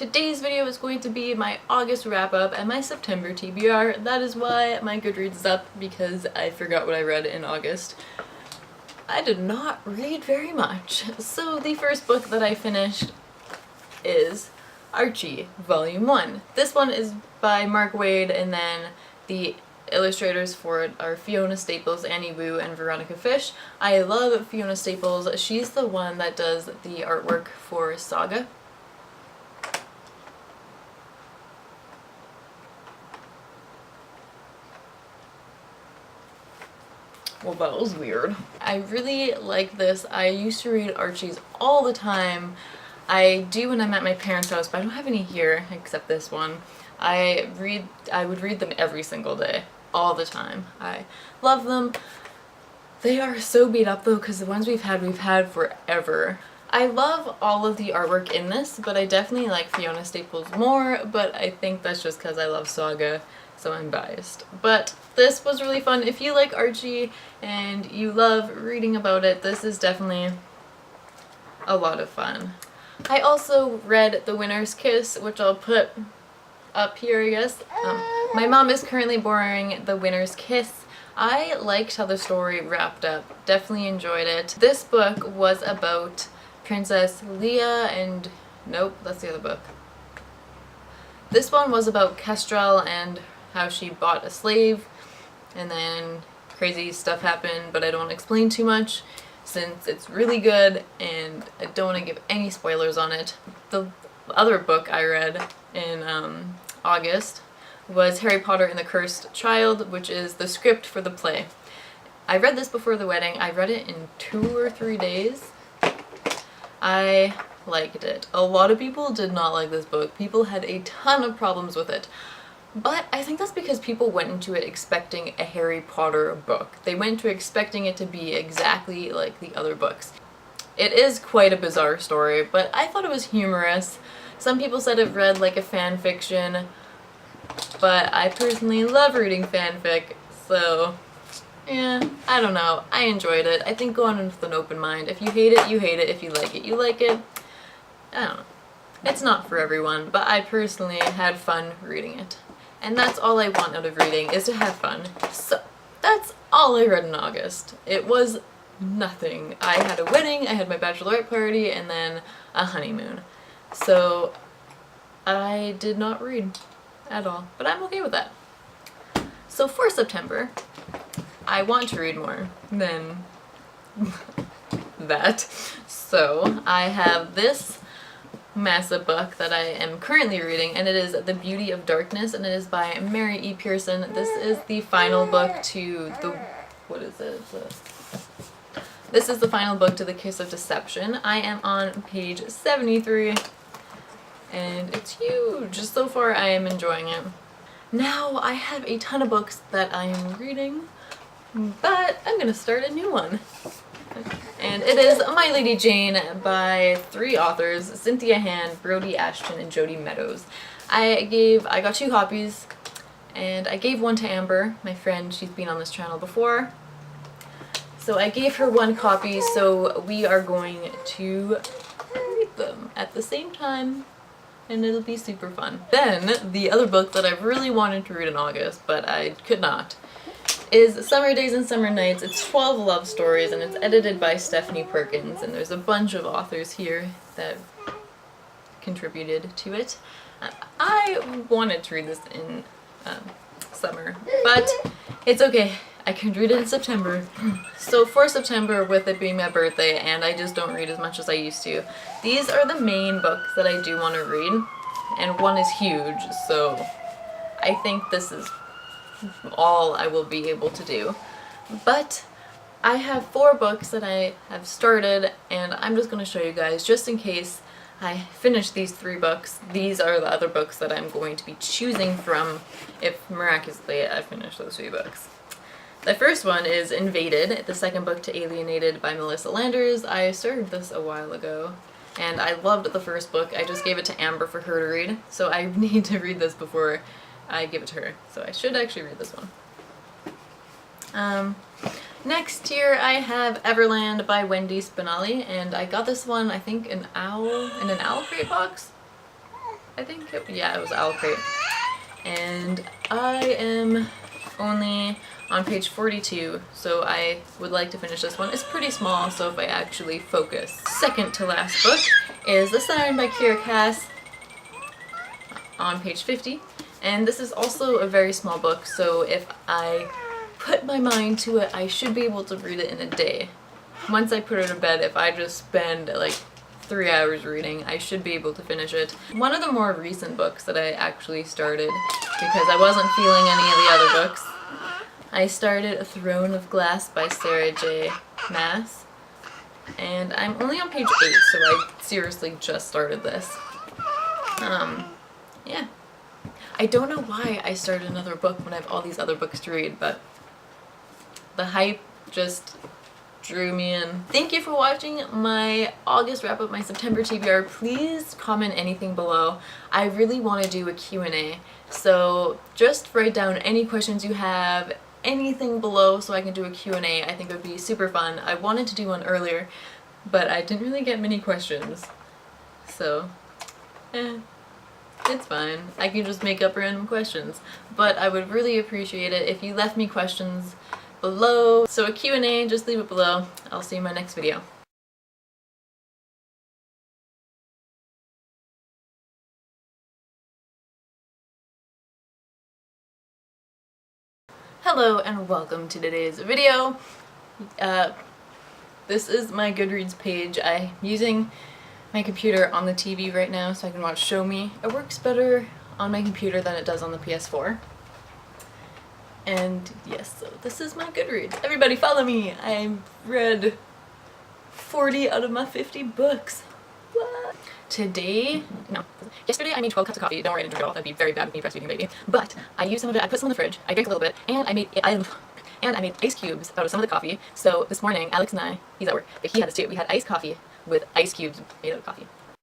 Today's video is going to be my August wrap-up and my September TBR. That is why my Goodreads is up, because I forgot what I read in August. I did not read very much. So the first book that I finished is Archie, Volume 1. This one is by Mark Waid, and then the illustrators for it are Fiona Staples, Annie Wu, and Veronica Fish. I love Fiona Staples. She's the one that does the artwork for Saga. Well, that was weird. I really like this. I used to read Archies all the time. I do when I'm at my parents' house, but I don't have any here except this one. I would read them every single day, all the time. I love them. They are so beat up though, because the ones we've had forever. I love all of the artwork in this, but I definitely like Fiona Staples more, but I think that's just because I love Saga, so I'm biased. But this was really fun. If you like Archie and you love reading about it, this is definitely a lot of fun. I also read The Winner's Kiss, which I'll put up here, I guess. My mom is currently borrowing The Winner's Kiss. I liked how the story wrapped up. Definitely enjoyed it. This book was about Princess Leia and... nope, that's the other book. This one was about Kestrel and how she bought a slave, and then crazy stuff happened, but I don't explain too much since it's really good and I don't want to give any spoilers on it. The other book I read in August was Harry Potter and the Cursed Child, which is the script for the play. I read this before the wedding. I read it in 2 or 3 days. I liked it. A lot of people did not like this book. People had a ton of problems with it. But I think that's because people went into it expecting a Harry Potter book. They went into expecting it to be exactly like the other books. It is quite a bizarre story, but I thought it was humorous. Some people said it read like a fan fiction, but I personally love reading fanfic, so yeah, I don't know. I enjoyed it. I think go on with an open mind. If you hate it, you hate it. If you like it, you like it. I don't know. It's not for everyone, but I personally had fun reading it. And that's all I want out of reading, is to have fun. So that's all I read in August. It was nothing. I had a wedding, I had my bachelorette party, and then a honeymoon. So I did not read at all, but I'm okay with that. So for September, I want to read more than that. So I have this massive book that I am currently reading, and it is The Beauty of Darkness, and it is by Mary E. Pearson. This is the final book to the... what is it? This is the final book to The Kiss of Deception. I am on page 73, and it's huge. So far, I am enjoying it. Now, I have a ton of books that I am reading, but I'm gonna start a new one. And it is My Lady Jane by 3 authors, Cynthia Hand, Brody Ashton, and Jody Meadows. I got 2 copies, and I gave one to Amber, my friend. She's been on this channel before. So I gave her 1 copy, so we are going to read them at the same time, and it'll be super fun. Then, the other book that I really wanted to read in August, but I could not, is Summer Days and Summer Nights. It's 12 love stories, and it's edited by Stephanie Perkins, and there's a bunch of authors here that contributed to it. I wanted to read this in summer, but it's okay. I can read it in September. So for September, with it being my birthday, and I just don't read as much as I used to, these are the main books that I do want to read, and one is huge, so I think this is all I will be able to do. But I have 4 books that I have started, and I'm just going to show you guys just in case I finish these 3 books. These are the other books that I'm going to be choosing from if miraculously I finish those 3 books. The first one is Invaded, the second book to Alienated by Melissa Landers. I started this a while ago, and I loved the first book. I just gave it to Amber for her to read, so I need to read this before I give it to her. So I should actually read this one. Next here I have Everland by Wendy Spinelli, and I got this one I think in an Owl Crate box. I think yeah, it was Owl Crate. And I am only on page 42, so I would like to finish this one. It's pretty small, so if I actually focus. Second to last book is The Siren by Kira Cass on page 50. And this is also a very small book, so if I put my mind to it, I should be able to read it in a day. Once I put it to bed, if I just spend like 3 hours reading, I should be able to finish it. One of the more recent books that I actually started, because I wasn't feeling any of the other books, I started A Throne of Glass by Sarah J. Maas, and I'm only on page 8, so I seriously just started this. Yeah. I don't know why I started another book when I have all these other books to read, but the hype just drew me in. Thank you for watching my August wrap up, my September TBR. Please comment anything below. I really want to do a Q&A, so just write down any questions you have, anything below, so I can do a Q&A. I think it would be super fun. I wanted to do one earlier, but I didn't really get many questions, so it's fine. I can just make up random questions, but I would really appreciate it if you left me questions below. So a Q&A, just leave it below. I'll see you in my next video. Hello and welcome to today's video. This is my Goodreads page. I'm using my computer on the TV right now so I can watch Show Me. It works better on my computer than it does on the PS4. And yes, so this is my Goodreads. Everybody follow me! I've read 40 out of my 50 books. What? Yesterday I made 12 cups of coffee. Don't worry, I didn't drink it all. That'd be very bad with me breastfeeding a baby. But I used some of it, I put some in the fridge, I drank a little bit, and I made ice cubes out of some of the coffee. So this morning, Alex and I, he's at work, but he had this too. We had iced coffee with ice cubes made out of coffee.